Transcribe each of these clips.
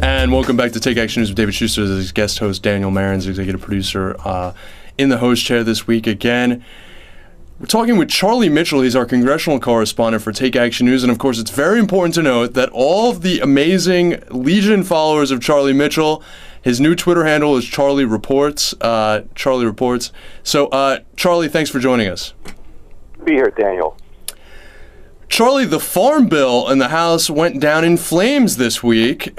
And welcome back to Take Action News with David Shuster. This is guest host Daniel Marin's executive producer in the host chair this week again. We're talking with Charlie Mitchell. He's our congressional correspondent for Take Action News. And of course, it's very important to note that all of the amazing Legion followers of Charlie Mitchell, his new Twitter handle is Charlie Reports. Charlie Reports. So, Charlie, thanks for joining us. Be here, Daniel. Charlie, the Farm Bill in the House went down in flames this week,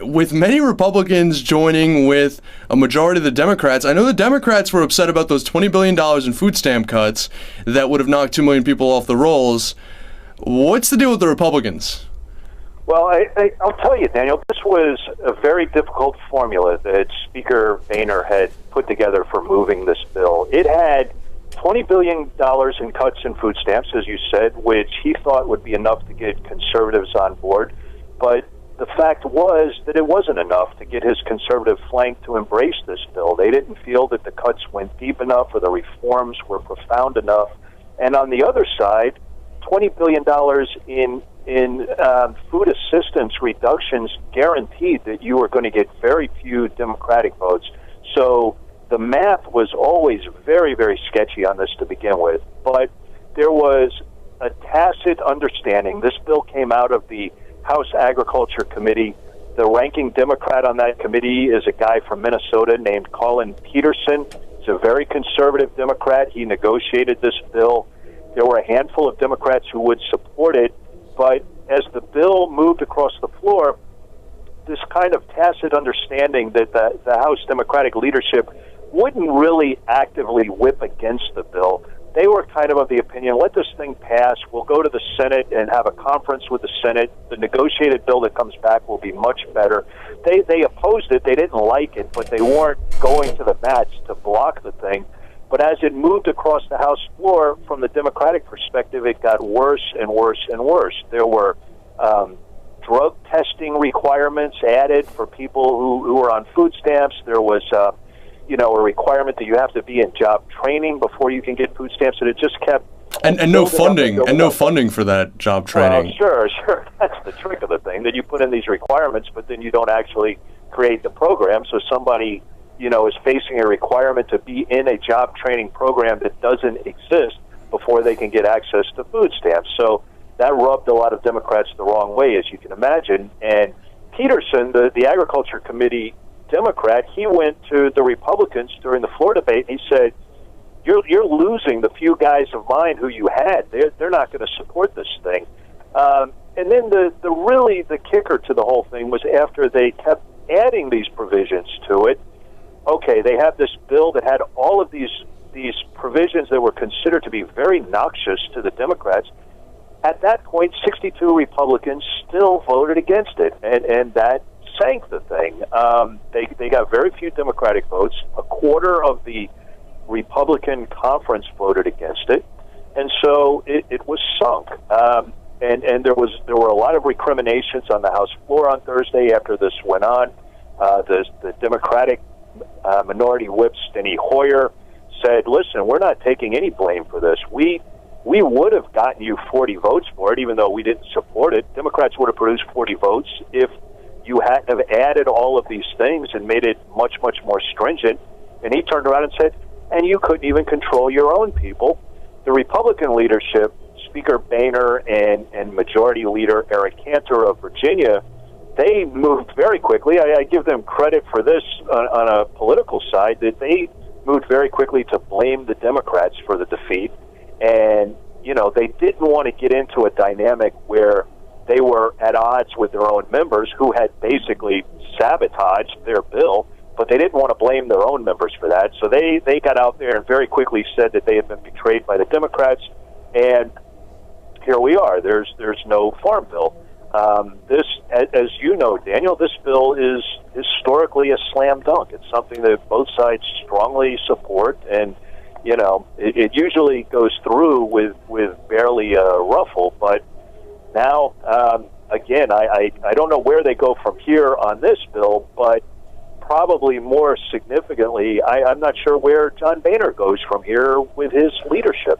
with many Republicans joining with a majority of the Democrats. I know the Democrats were upset about those $20 billion in food stamp cuts that would have knocked 2 million people off the rolls. What's the deal with the Republicans? Well, I'll tell you, Daniel, this was a very difficult formula that Speaker Boehner had put together for moving this bill. It had $20 billion in cuts in food stamps, as you said, which he thought would be enough to get conservatives on board. But the fact was that it wasn't enough to get his conservative flank to embrace this bill. They didn't feel that the cuts went deep enough or the reforms were profound enough. And on the other side, $20 billion in food assistance reductions guaranteed that you were going to get very few Democratic votes. So the math was always very, very sketchy on this to begin with, but there was a tacit understanding. This bill came out of the House Agriculture Committee. The ranking Democrat on that committee is a guy from Minnesota named Colin Peterson. He's a very conservative Democrat. He negotiated this bill. There were a handful of Democrats who would support it, but as the bill moved across the floor, this kind of tacit understanding that the House Democratic leadership wouldn't really actively whip against the bill. They were kind of the opinion, let this thing pass, we'll go to the Senate and have a conference with the Senate. The negotiated bill that comes back will be much better. They opposed it, they didn't like it, but they weren't going to the mats to block the thing. But as it moved across the House floor, from the Democratic perspective, it got worse and worse and worse. There were drug testing requirements added for people who were on food stamps. There was a requirement that you have to be in job training before you can get food stamps, and it just kept and no funding for that job training. Sure. That's the trick of the thing, that you put in these requirements, but then you don't actually create the program. So somebody, is facing a requirement to be in a job training program that doesn't exist before they can get access to food stamps. So that rubbed a lot of Democrats the wrong way, as you can imagine. And Peterson, the Agriculture Committee Democrat, he went to the Republicans during the floor debate and he said, you're losing the few guys of mine who you had. They're not going to support this thing. And then the kicker to the whole thing was after they kept adding these provisions to it. Okay, they have this bill that had all of these provisions that were considered to be very noxious to the Democrats. At that point, 62 Republicans still voted against it, and that sank the thing. They got very few Democratic votes. A quarter of the Republican conference voted against it, and so it was sunk. And there were a lot of recriminations on the House floor on Thursday after this went on. The Democratic Minority Whip Steny Hoyer said, "Listen, we're not taking any blame for this. We would have gotten you 40 votes for it, even though we didn't support it. Democrats would have produced 40 votes if you had have added all of these things and made it much, much more stringent." And he turned around and said, and you couldn't even control your own people. The Republican leadership, Speaker Boehner and Majority Leader Eric Cantor of Virginia, they moved very quickly. I give them credit for this on a political side, that they moved very quickly to blame the Democrats for the defeat. And, they didn't want to get into a dynamic where they were at odds with their own members who had basically sabotaged their bill, but they didn't want to blame their own members for that. So they got out there and very quickly said that they had been betrayed by the Democrats, and here we are. There's no farm bill. This, as you know, Daniel, this bill is historically a slam dunk. It's something that both sides strongly support, and it usually goes through with barely a ruffle. But now, again, I don't know where they go from here on this bill, but probably more significantly, I'm not sure where John Boehner goes from here with his leadership.